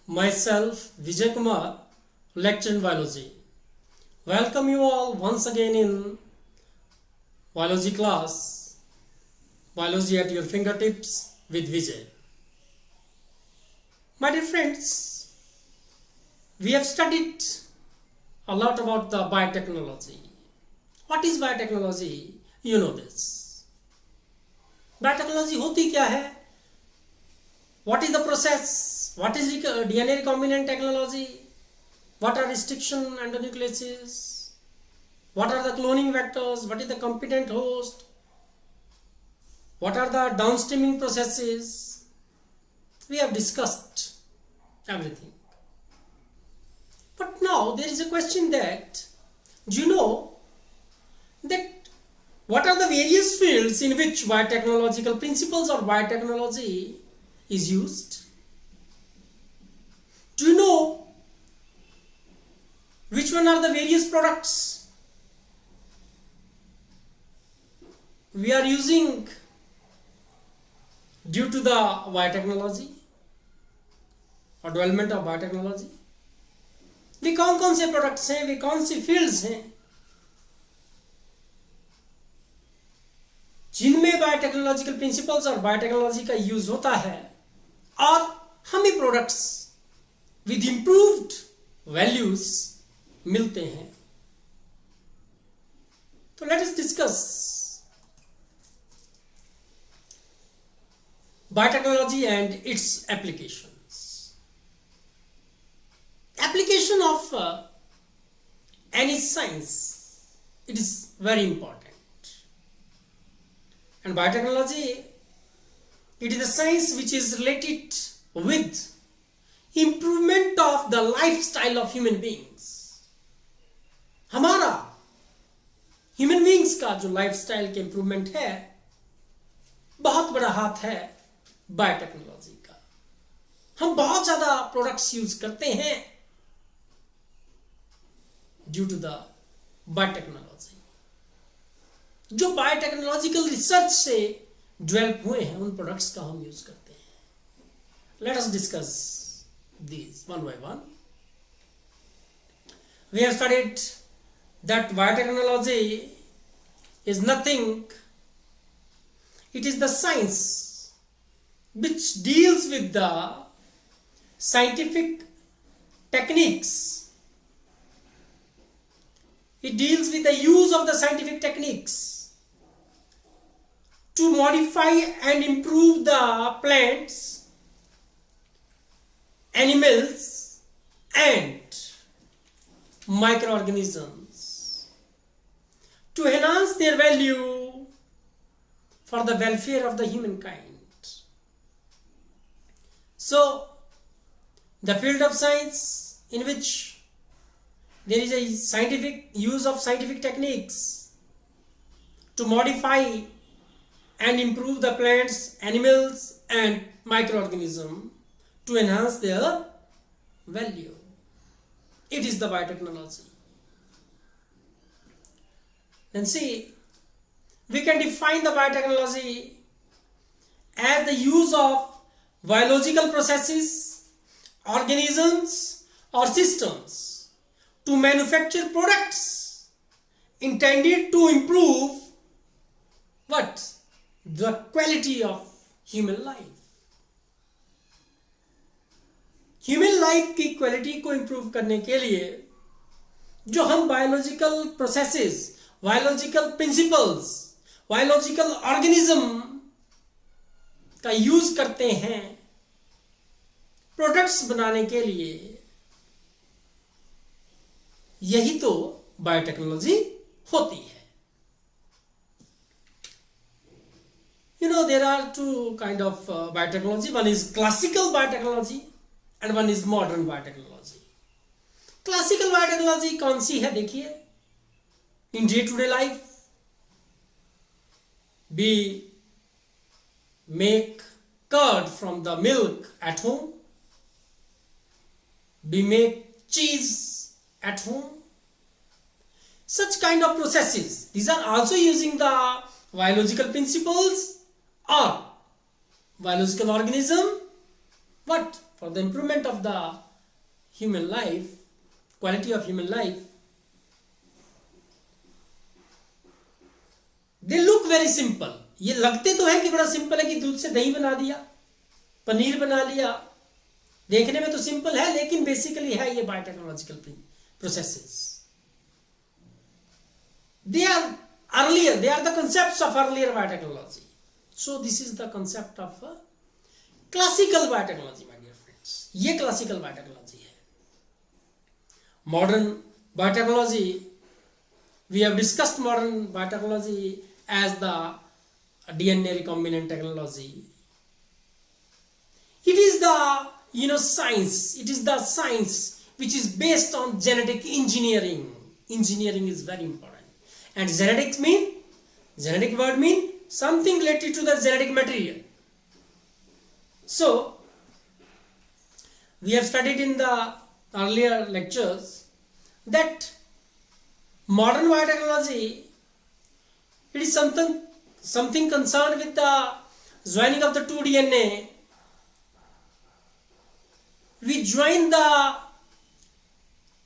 Myself, Vijay Kumar, lecture in biology. Welcome you all once again in biology class, biology at your fingertips with Vijay. My dear friends, we have studied a lot about the biotechnology. What is biotechnology? You know this. Biotechnology होती क्या है? What is the process? What is DNA recombinant technology? What are restriction endonucleases? What are the cloning vectors? What is the competent host? What are the downstreaming processes? We have discussed everything. But now there is a question that, do you know that what are the various fields in which biotechnological principles or biotechnology is used? Do you know which one are the various products we are using due to the biotechnology or development of biotechnology? वे कौन कौन से products हैं, वे कौन सी fields हैं जिनमें biotechnological principles और biotechnology का use होता है और हमें प्रोडक्ट्स विद इंप्रूव्ड वैल्यूज मिलते हैं. तो let us discuss biotechnology and it's applications. Application of any science, it is very important, and biotechnology, it is a science which is related with improvement of the lifestyle of human beings. हमारा human beings का जो lifestyle के improvement है, बहुत बड़ा हाथ है biotechnology का. हम बहुत ज्यादा प्रोडक्ट्स यूज करते हैं ड्यू टू द बायोटेक्नोलॉजी. जो बायोटेक्नोलॉजिकल रिसर्च से डेवलप हुए हैं उन प्रोडक्ट्स का हम यूज करते हैं. Let us discuss these one by one. We have studied that biotechnology is nothing, it is the science which deals with the scientific techniques. It deals with the use of the scientific techniques to modify and improve the plants, animals and microorganisms to enhance their value for the welfare of the humankind. So, the field of science in which there is a scientific use of scientific techniques to modify and improve the plants, animals and microorganisms to enhance their value. It is the biotechnology. Then see, we can define the biotechnology as the use of biological processes, organisms or systems to manufacture products intended to improve what? The quality of human life. Human life की quality को improve करने के लिए जो हम biological processes, biological principles, biological organism का use करते हैं प्रोडक्ट्स बनाने के लिए, यही तो बायोटेक्नोलॉजी होती है. You know, there are two kind of biotechnology. One is classical biotechnology and one is modern biotechnology. Classical biotechnology कौन सी है देखिए. In day to day life we make curd from the milk at home, we make cheese at home. Such kind of processes, these are also using the biological principles or biological organism what for the improvement of the human life, quality of human life, they look very simple. ये लगते तो है कि बड़ा simple है कि दूध से दही बना दिया, पनीर बना लिया, देखने में तो सिंपल है, लेकिन बेसिकली है ये biotechnological processes. They are earlier, they are the concepts of earlier biotechnology. So this is the concept of classical biotechnology, my dear friends. ये classical biotechnology है. Modern biotechnology, we have discussed modern biotechnology as the DNA recombinant technology. It is the science. It is the science which is based on genetic engineering. Engineering is very important. And genetic word mean something related to the genetic material. So, we have studied in the earlier lectures that modern biotechnology, it is something concerned with the joining of the two DNA. We join the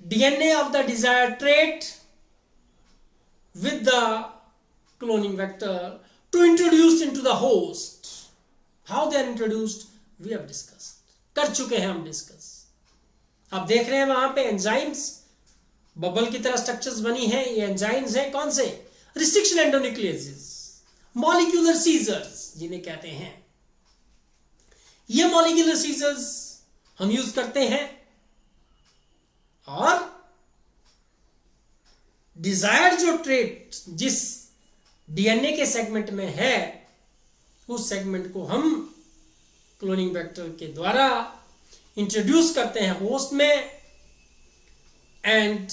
DNA of the desired trait with the cloning vector to introduce into the host. How they are introduced, we have discussed. कर चुके हैं हम discuss. आप देख रहे हैं वहां पे एंजाइम्स बबल की तरह स्ट्रक्चर्स बनी हैं. ये एंजाइम्स हैं कौन से? रिस्ट्रिक्शन एंडोन्यूक्लियसेस, मॉलिक्यूलर सीजर्स जिन्हें कहते हैं. ये मॉलिक्यूलर सीजर्स हम यूज करते हैं और डिजायर्ड जो ट्रेट जिस डीएनए के सेगमेंट में है उस सेगमेंट को हम क्लोनिंग वेक्टर के द्वारा इंट्रोड्यूस करते हैं होस्ट में. And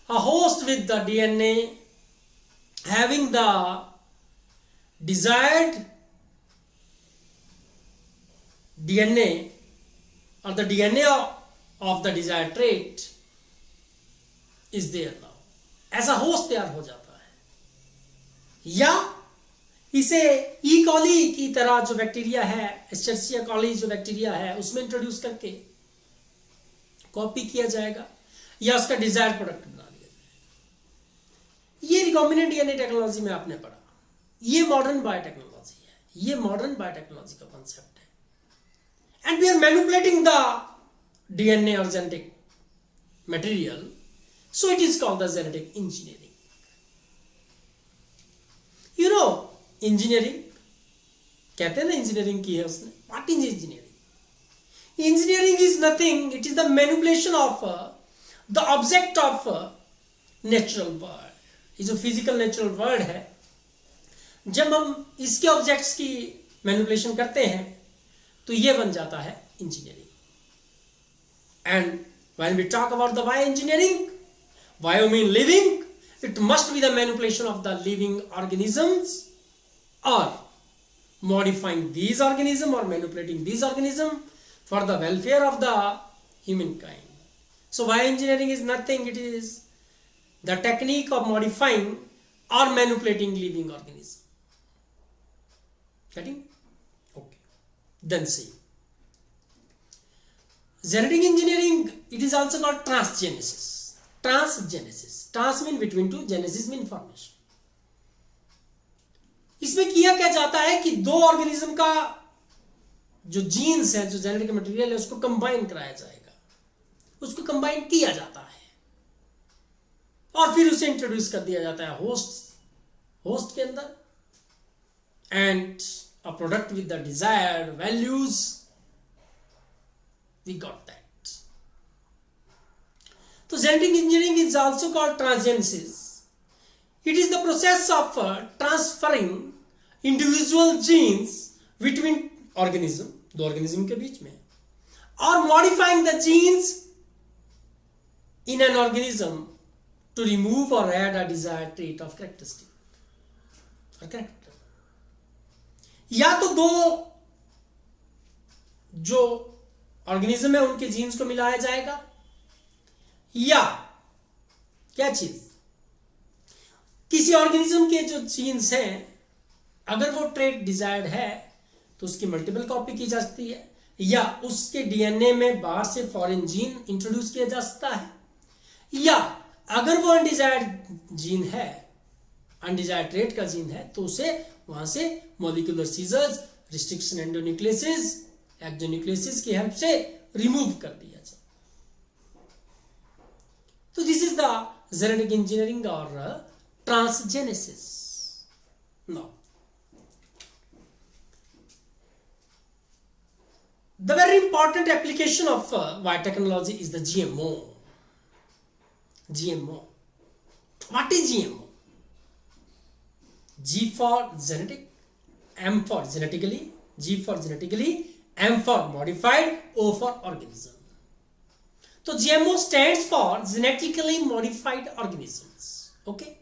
a host with the DNA having the desired DNA or the DNA of the desired trait is there now. ऐसा होस्ट तैयार हो जाता है. या इसे ई कॉली की तरह जो बैक्टीरिया है, एस्चेरिचिया कॉली जो बैक्टीरिया है, उसमें इंट्रोड्यूस करके कॉपी किया जाएगा या उसका डिजायर्ड प्रोडक्ट बना दिया जाएगा. ये रिकॉम्बिनेंट डीएनए टेक्नोलॉजी में आपने पढ़ा. ये मॉडर्न बायोटेक्नोलॉजी है. ये मॉडर्न बायोटेक्नोलॉजी का कॉन्सेप्ट है. And we are manipulating the DNA or genetic material, so it is called the genetic engineering. You know, engineering कहते हैं ना, engineering की है उसने. What is engineering? Engineering is nothing. It is the manipulation of the object of natural world. ये जो physical natural world है, जब हम इसके objects की manipulation करते हैं तो ये बन जाता है engineering. And when we talk about the bio engineering, bio mean living, it must be the manipulation of the living organisms और मॉडिफाइंग दीज ऑर्गेनिज्म और manipulating these organism for the welfare of the human kind. So bio engineering is nothing, it is the technique of modifying और manipulating living organism. Getting? Then see, genetic engineering, it is also called transgenesis. Trans mean between two, genesis mean formation. इसमें किया क्या जाता है कि दो organism का जो जीन्स है, जो जेनेटिक मटेरियल है, उसको कंबाइन कराया जाएगा. उसको कंबाइन किया जाता है और फिर उसे इंट्रोड्यूस कर दिया जाता है होस्ट के अंदर. And a product with the desired values, we got that. So genetic engineering is also called transgenesis. It is the process of transferring individual genes between organism, दो organism के बीच में, or modifying the genes in an organism to remove or add a desired trait of characteristic or character. या तो दो जो organism है उनके jeans को मिलाया जाएगा, या क्या चीज, किसी ऑर्गेनिज्म के जो जीन्स हैं अगर वो ट्रेट डिजायर्ड है तो उसकी मल्टीपल कॉपी की जा सकती है, या उसके डीएनए में बाहर से फॉरेन जीन इंट्रोड्यूस किया जा सकता है, या अगर वो अनडिजायर्ड जीन है, अनडिजायर्ड ट्रेट का जीन है, तो उसे वहां से molecular scissors, restriction endonucleases, exonucleases की हेल्प से रिमूव कर दिया जाए। तो this is the genetic engineering और transgenesis. Now the very important application of biotechnology is the GMO. GMO. What is GMO? G for genetic, M for genetically, G for genetically, M for modified, O for organism. So GMO stands for genetically modified organisms. Okay?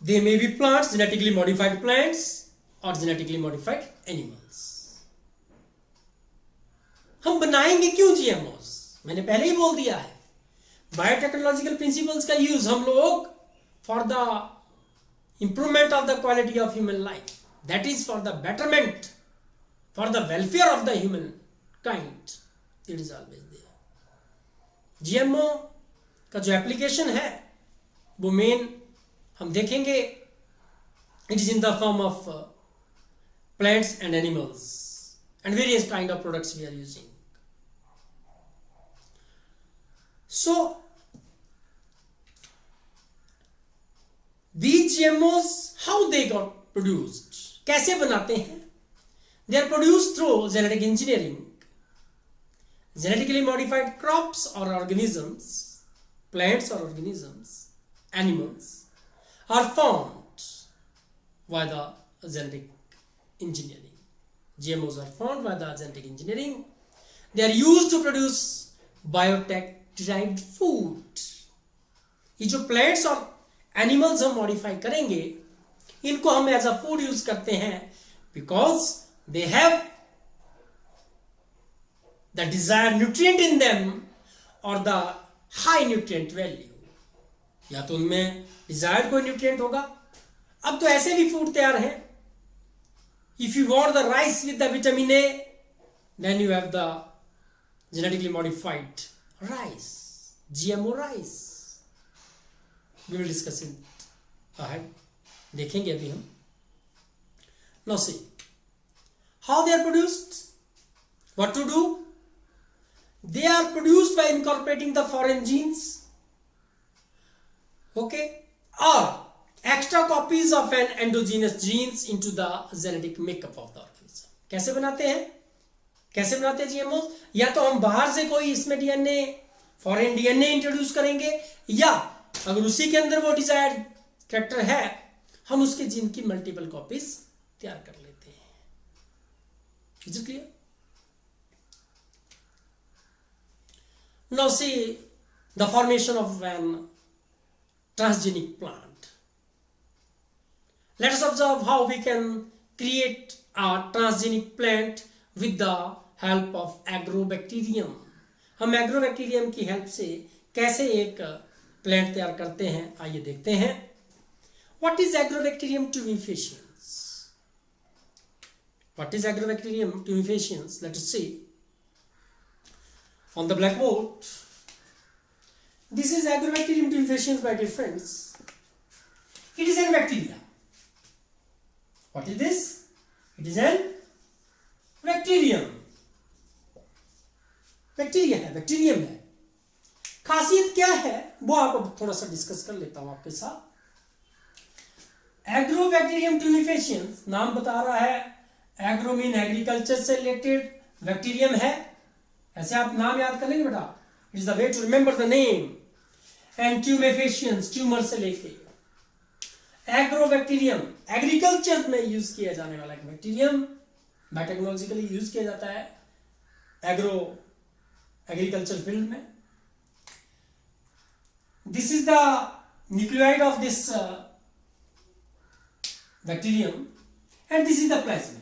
They may be plants, genetically modified plants, और genetically modified animals. हम बनाएंगे क्यों जीएमओस? मैंने पहले ही बोल दिया है, biotechnological principles का यूज हम लोग for the improvement of the quality of human life, that is for the betterment, for the welfare of the human kind, it is always there. GMO का जो एप्लीकेशन है वो मेन हम देखेंगे, it is in the form of plants and animals and various kind of products we are using. So these GMOs, how they got produced, कैसे बनाते हैं? They are produced through genetic engineering. Genetically modified crops or organisms, plants or organisms, animals are formed by the genetic engineering. GMOs are formed by the genetic engineering. They are used to produce biotech derived food. ये जो plants और animals हम modify करेंगे, इनको हम as a food use करते हैं because they have the desired nutrient in them or the high nutrient value. या तो उनमें desired कोई nutrient होगा। अब तो ऐसे भी food तैयार है, if you want the rice with the vitamin A, then you have the genetically modified rice, GMO rice. We will discuss it ahead. देखेंगे अभी हम। Now see how they are produced. What to do? They are produced by incorporating the foreign genes, okay, or extra copies of an endogenous genes into the genetic makeup of the organism. कैसे बनाते हैं? कैसे बनाते हैं GMO? या तो हम बाहर से कोई इसमें डीएनए, फॉरेन डीएनए इंट्रोड्यूस करेंगे, या अगर उसी के अंदर वो डिजायर्ड कैरेक्टर है, हम उसके जीन की मल्टीपल कॉपीज तैयार कर लेते हैं। Is it clear? Now see the formation of an transgenic plant. Let us observe how we can create a transgenic plant with the help of agrobacterium. हम agrobacterium की हेल्प से कैसे एक प्लांट तैयार करते हैं, आइए देखते हैं। What is agrobacterium tumefaciens? What is agrobacterium tumefaciens? Let us see on the blackboard. This is agrobacterium tumefaciens, my dear friends. It is a bacteria. What is this? It is an bacterium. Bacteria है, bacterium है। खासियत क्या है वो आप थोड़ा सा discuss कर लेता हूं आपके साथ। एग्रोबैक्टीरियम ट्यूनिफेशियंस नाम बता रहा है, एग्रो मीन एग्रीकल्चर से रिलेटेड, बैक्टीरियम है, ऐसे आप नाम याद कर लेंगे बेटा। It is the way to remember the name. And tumefaciens, tumour से लेके एग्रोबैक्टीरियम, एग्रीकल्चर में यूज किया जाने वाला एक बैक्टीरियम, बायोटेक्नोलॉजिकली यूज किया जाता है एग्रीकल्चर फील्ड में। This is the nucleoid of this bacterium and this is the plasmid.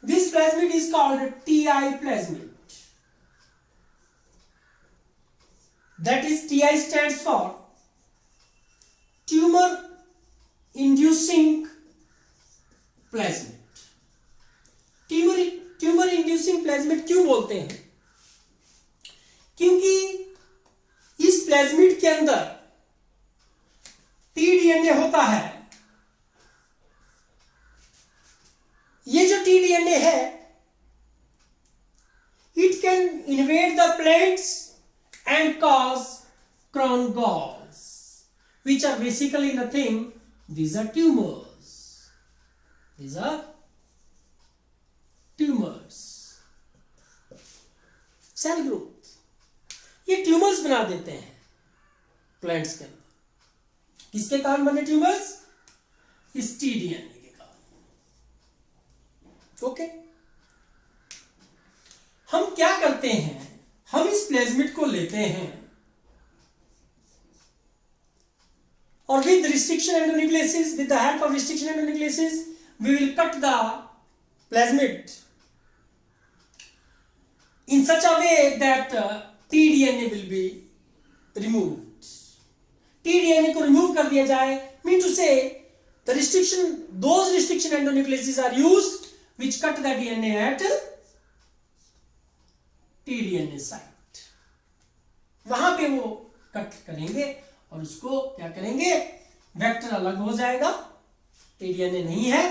This plasmid is called TI plasmid. That is, TI stands for tumor inducing plasmid. Tumour inducing plasmid क्यों बोलते हैं? क्योंकि इस plasmid के अंदर T-DNA होता है। ये जो टीडीएनए है, it can invade the plates and cause crown galls, which are basically nothing. These are tumors. These are tumors. Cell growth. ये ट्यूमर्स बना देते हैं प्लांट्स के अंदर। किसके कारण बने ट्यूमर्स? इस टीडीएनए के कारण। ओके, हम क्या करते हैं? हम इस प्लाज्मिड को लेते हैं और with restriction endonucleases, with the help of restriction endonucleases, we will cut the plasmid in such a way that TDNA will be removed. TDNA को remove कर दिया जाए, mean to say the restriction, those restriction endonucleases are used which cut the DNA at TDNA site. वहां पे वो cut करेंगे और उसको क्या करेंगे? वेक्टर अलग हो जाएगा, टीडीएनए नहीं है।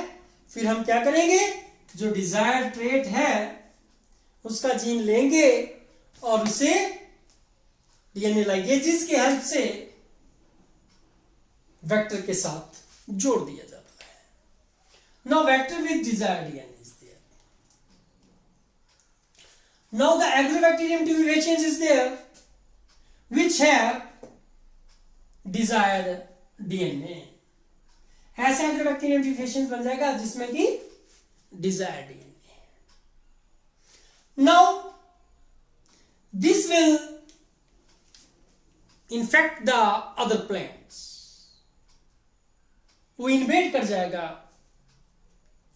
फिर हम क्या करेंगे? जो डिजायर्ड ट्रेट है उसका जीन लेंगे और उसे डीएनए लाइगेजेस के हेल्प से वेक्टर के साथ जोड़ दिया जाता है। Now vector with desired DNA is there. Now the agrobacterium tumefaciens is there which have desired DNA. ऐसे agrobacterium tumefaciens बन जाएगा जिसमें कि desired DNA। Now this will infect the other plants. वो इन्वेड कर जाएगा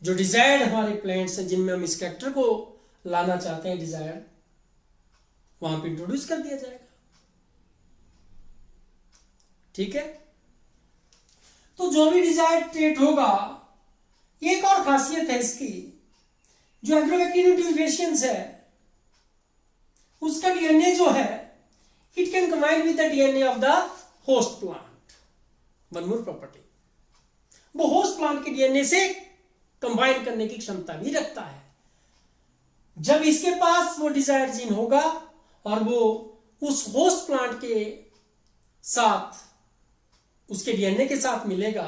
जो डिजायर्ड हमारे प्लांट्स हैं जिनमें हम इस कैरेक्टर को लाना चाहते हैं, डिजायर, वहां पे इंट्रोड्यूस कर दिया जाएगा। ठीक है, तो जो भी डिजायर ट्रेट होगा, एक और खासियत है इसकी, जो एग्रोबैक्टीरियम ट्यूमेफेशियंस है उसका डीएनए जो है it can combine with the DNA of the host plant. One more property, वो होस्ट प्लांट के डीएनए से कंबाइन करने की क्षमता भी रखता है। जब इसके पास वो डिजायर जीन होगा और वो उस होस्ट प्लांट के साथ, उसके डीएनए के साथ मिलेगा,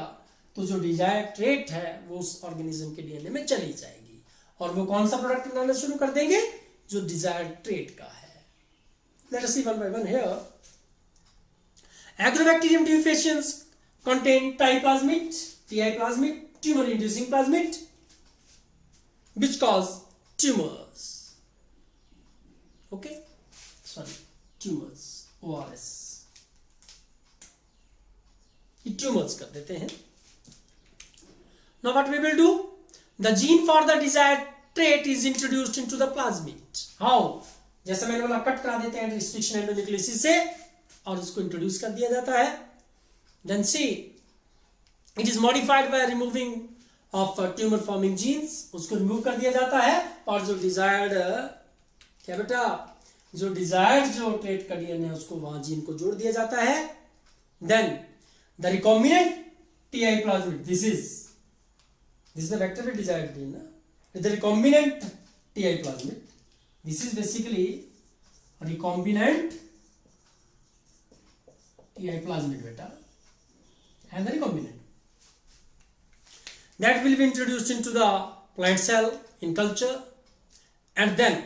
तो जो डिजायर ट्रेट है वो उस ऑर्गेनिज्म के डीएनए में चली जाएगी और वो कौन सा प्रोडक्ट बनाना शुरू कर देंगे? जो डिजायर ट्रेट का है। Let us see one by one here. Agrobacterium tumefaciens contain TI plasmid, TI plasmid, tumor inducing plasmid, which cause tumors. Okay, sorry, tumors, ORS, ये tumors कर देते हैं। Now what we will do? The gene for the desired trait is introduced into the plasmid. How? जैसे मैंने बोला, cut करा देते हैं रिस्ट्रिक्शन एंडोन्यूक्लियसिस से और उसको इंट्रोड्यूस कर दिया जाता है। Then see, it is modified by removing of tumor forming genes, उसको रिमूव कर दिया जाता है और जो डिजायर्ड, क्या बेटा, जो डिजायर्ड जो ट्रेट का डीएनए है उसको वहां जीन को जोड़ दिया जाता है। Then the recombinant TI plasmid, this is the vector with desired gene, the recombinant TI plasmid, this is basically recombinant TI plasmid beta, and the recombinant that will be introduced into the plant cell in culture, and then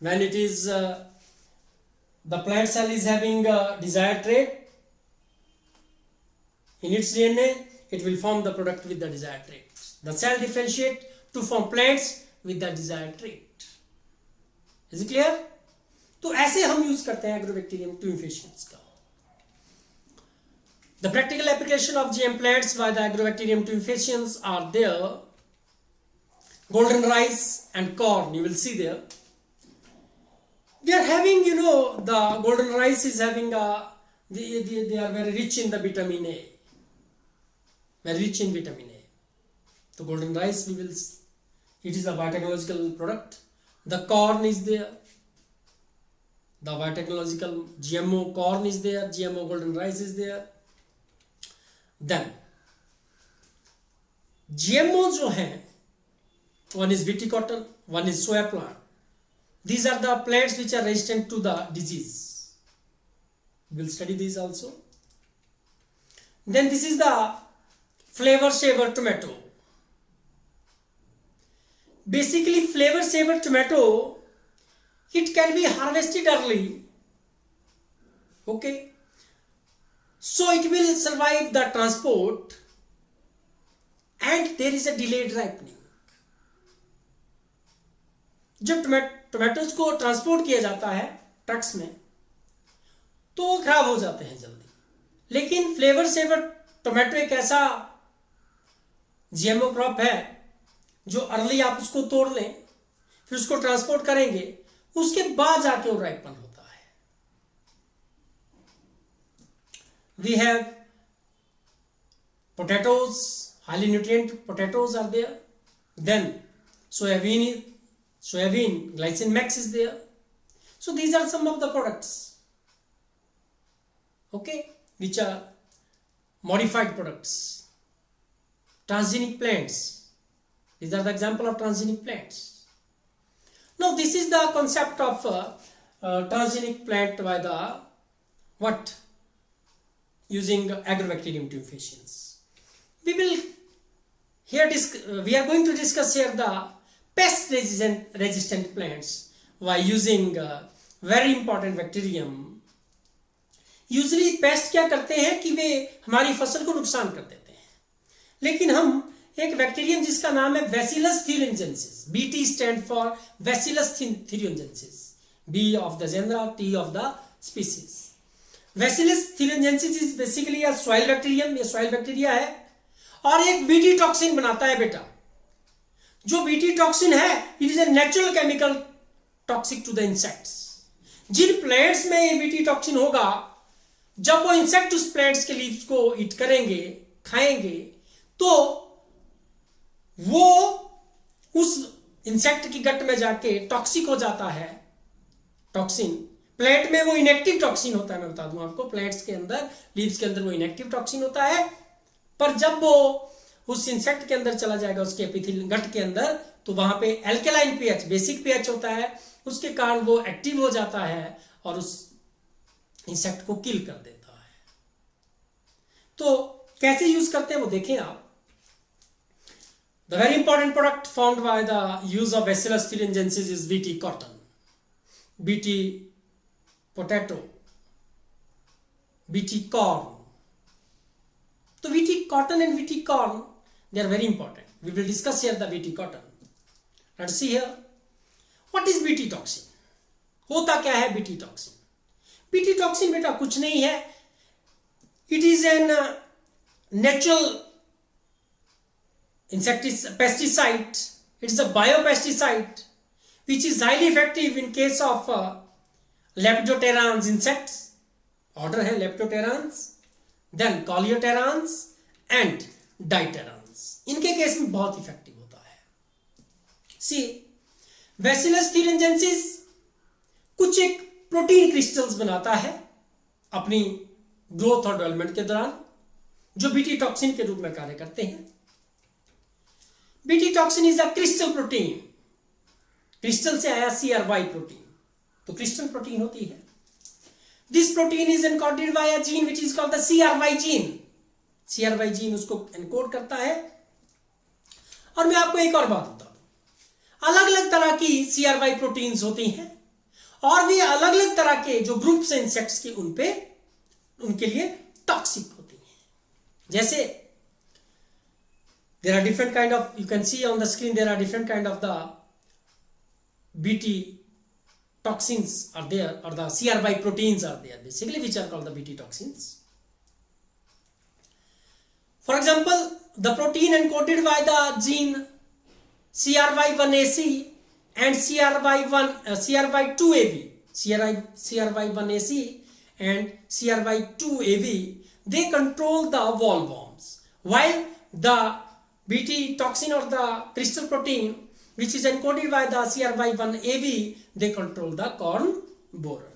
when it is the plant cell is having a desired trait in its DNA, it will form the product with the desired trait. The cell differentiate to form plants with the desired trait. Is it clear? तो ऐसे हम use करते हैं agrobacterium ट्यूमेफेशियंस का। The practical application of GM plants by the agrobacterium tumefaciens are there. Golden rice and corn, you will see there. They are having, the golden rice is having they are very rich in the vitamin A. Very rich in vitamin A. So golden rice we will It is a biotechnological product. The corn is there. The biotechnological GMO corn is there. GMO golden rice is there. Then GMO जो हैं, one is BT cotton, one is soya plant. These are the plants which are resistant to the disease. We'll study these also. Then this is the flavor saver tomato. Basically, flavor saver tomato, it can be harvested early. Okay. So it will survive the transport and there is a delayed ripening. जब tomatoes को transport किया जाता है trucks में तो वो खराब हो जाते हैं जल्दी, लेकिन फ्लेवर सेवर टोमेटो एक ऐसा जीएमओ क्रॉप है जो अर्ली आप उसको तोड़ लें, फिर उसको ट्रांसपोर्ट करेंगे, उसके बाद जाके वो राइपन होता है. We have potatoes, highly nutrient potatoes are there. Then soybean glycine max is there. So these are some of the products, okay, which are modified products. Transgenic plants, these are the example of transgenic plants. Now this is the concept of transgenic plant by the what, using agrobacterium tumefaciens. We will here we are going to discuss here the pest resistant plants by using very important bacterium. Usually paste क्या करते हैं कि वे हमारी फसल को नुकसान कर देते हैं, लेकिन हम एक बैक्टीरियम जिसका नाम है bacillus thuringiensis, BT stand for bacillus thuringiensis, B of the genera, T of the species. बैसिलस thuringiensis is basically a soil bacterium, ये सॉइल बैक्टीरिया है और एक बीटी टॉक्सिन बनाता है बेटा. जो बीटी टॉक्सिन है it is a natural chemical toxic to the insects. जिन प्लांट्स में ये बीटी टॉक्सिन होगा, जब वो इंसेक्ट उस प्लांट्स के लीव्स को ईट करेंगे, खाएंगे, तो वो उस इंसेक्ट की गट में जाके टॉक्सिक हो जाता है. टॉक्सिन प्लांट में वो इनएक्टिव टॉक्सिन होता है, मैं बता दूं आपको, प्लांट्स के अंदर लीव्स के अंदर वो इनएक्टिव टॉक्सिन होता है, पर जब वो उस इंसेक्ट के अंदर चला जाएगा, उसके एपिथेलियल गट के अंदर, तो वहां पे एल्केलाइन पीएच, बेसिक पीएच होता है, उसके कारण वो एक्टिव हो जाता है और उस इंसेक्ट को किल कर देता है. तो कैसे यूज करते हैं वो देखें आप. The very important product found by the use of bacillus thuringiensis is BT cotton, BT potato, BT corn. So BT cotton and BT corn, they are very important. We will discuss here the BT cotton. Let's see here. What is BT toxin? होता क्या है BT toxin? BT toxin बेटा कुछ नहीं है. It is an natural pesticide. It is a biopesticide which is highly effective in case of leptoterans insects. Order है leptoterans. Then coleoterans and diterans. इनके case में बहुत इफेक्टिव होता है. See, Bacillus thuringiensis कुछ एक प्रोटीन क्रिस्टल्स बनाता है अपनी ग्रोथ और डेवलपमेंट के दौरान, जो बीटी टॉक्सिन के रूप में कार्य करते हैं. BT toxin is a crystal protein. Crystal से आया CRY प्रोटीन, तो क्रिस्टल प्रोटीन होती है. This protein is encoded by a gene which is called the CRY gene. CRY gene उसको एनकोड करता है. और मैं आपको एक और बात बता दूं, अलग अलग तरह की CRY प्रोटीन्स होती हैं और वे अलग अलग तरह के जो ग्रुप्स हैं इंसेक्ट्स के उनके लिए टॉक्सिक होती हैं. जैसे there are different kind of, you can see on the screen, there are different kind of the BT toxins are there, or the CRY proteins are there, basically, which are called the BT toxins. For example, the protein encoded by the gene CRY1AC and CRY2AV, CRY1AC and CRY2AV, they control the wall worms, while the BT toxin or the crystal protein, which is encoded by the CRY1AV, they control the corn borer.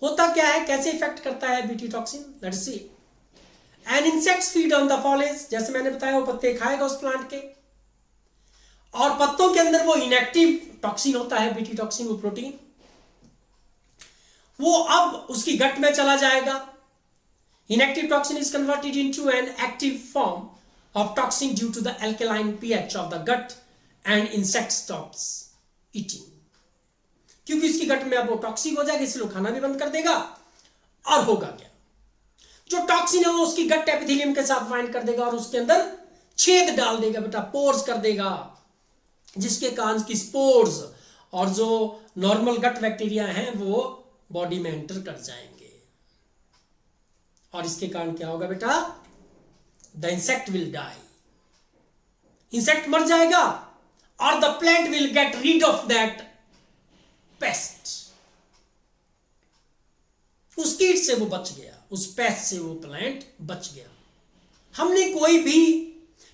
होता क्या है, कैसे effect करता है BT toxin? Let's see. An insects feed on the foliage, जैसे मैंने बताया वो पत्ते खाएगा उस प्लांट के, और पत्तों के अंदर वो इनएक्टिव टॉक्सिन होता है बीटी टॉक्सिन, वो प्रोटीन, वो अब उसकी गट में चला जाएगा. Inactive toxin is converted into an active form of toxin due to the alkaline pH of the gut and insect stops eating. क्योंकि इसकी गट में अब वो टॉक्सिक हो जाएगा, इसलिए वो खाना भी बंद कर देगा. और होगा क्या, जो टॉक्सिन है वो उसकी गट एपिथेलियम के साथ बाइंड कर देगा और उसके अंदर छेद डाल देगा बेटा, पोर्स कर देगा, जिसके कारण की स्पोर्स और जो नॉर्मल गट बैक्टीरिया हैं वो बॉडी में एंटर कर जाएंगे. और इसके कारण क्या होगा बेटा, the insect will die. Insect मर जाएगा और the plant will get rid of that pest. उस कीट से वो बच गया, उस पेस्ट से वो प्लांट बच गया. हमने कोई भी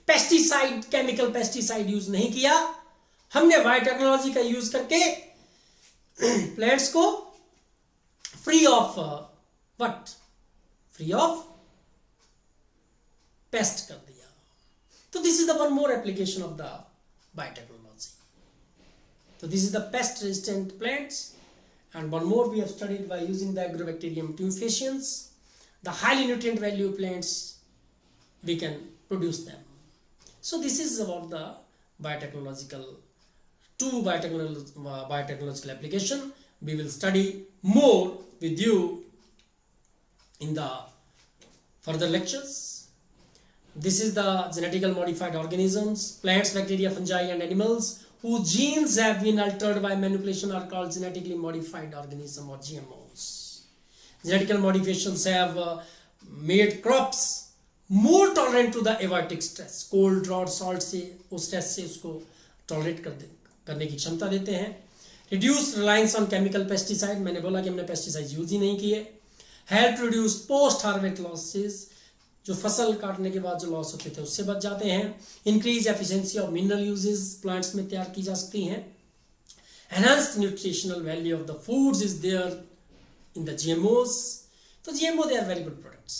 पेस्टिसाइड, केमिकल पेस्टिसाइड यूज नहीं किया. हमने बायोटेक्नोलॉजी का यूज करके प्लांट्स को free of what, free of pest कर दिया. तो this is the one more application of the biotechnology. तो this is the pest resistant plants, and one more we have studied by using the agrobacterium tumefaciens, the highly nutrient value plants, we can produce them. So this is about the biotechnological, two biotechnological application. We will study more with you in the further lectures. This is the genetically modified organisms, plants, bacteria, fungi and animals whose genes have been altered by manipulation are called genetically modified organism or GMOs. Genetical modifications have made crops more tolerant to the abiotic stress. Cold, drought, salt से उस stress से उसको tolerate करने की क्षमता देते हैं. Reduce reliance on chemical pesticide, मैंने बोला कि हमने pesticides यूज ही नहीं किए. Help reduce post harvest losses, जो फसल काटने के बाद जो लॉस होते थे उससे बच जाते हैं. Increase efficiency of mineral uses plants में तैयार की जा सकती हैं. Enhanced nutritional value of the foods is there in the GMOs. तो GMO they are very good products.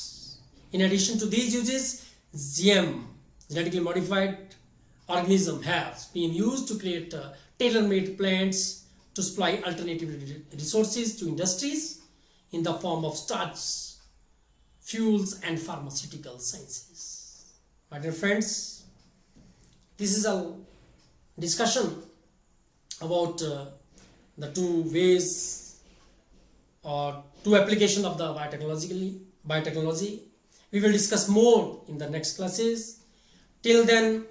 In addition to these uses, GM, genetically modified organism, has been used to create tailor-made plants to supply alternative resources to industries in the form of starch, fuels and pharmaceutical sciences. My dear friends, this is a discussion about the two ways or two application of the biotechnology. We will discuss more in the next classes. Till then,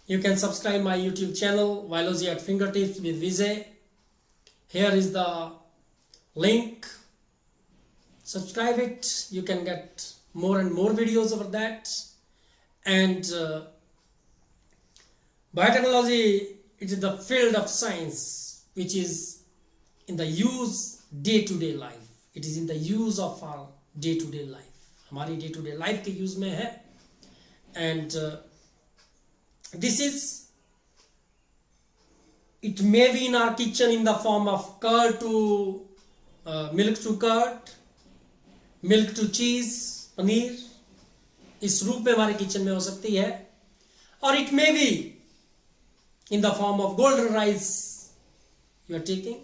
you can subscribe my YouTube channel, Biology at Fingertips with Vijay. Here is the link. Subscribe it, you can get more and more videos over that. And biotechnology, it is the field of science which is in the use day-to-day life. It is in the use of our day-to-day life. हमारी day-to-day life के use में है. And this is, it may be in our kitchen in the form of curd to milk to curd, milk to cheese, paneer, इस रूप में हमारे kitchen में हो सकती है. और it may be in the form of golden rice you are taking.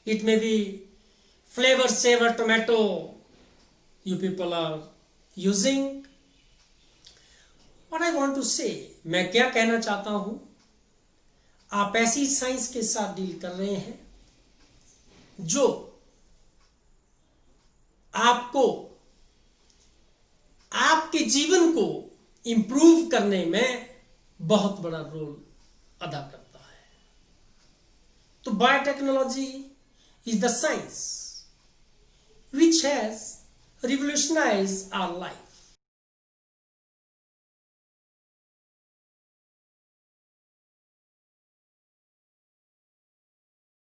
It may be flavour saver tomato you people are using. What I want to say, मैं क्या कहना चाहता हूं, आप ऐसी साइंस के साथ डील कर रहे हैं जो आपको, आपके जीवन को इंप्रूव करने में बहुत बड़ा रोल अदा करता है. तो biotechnology is the science which has revolutionized our life.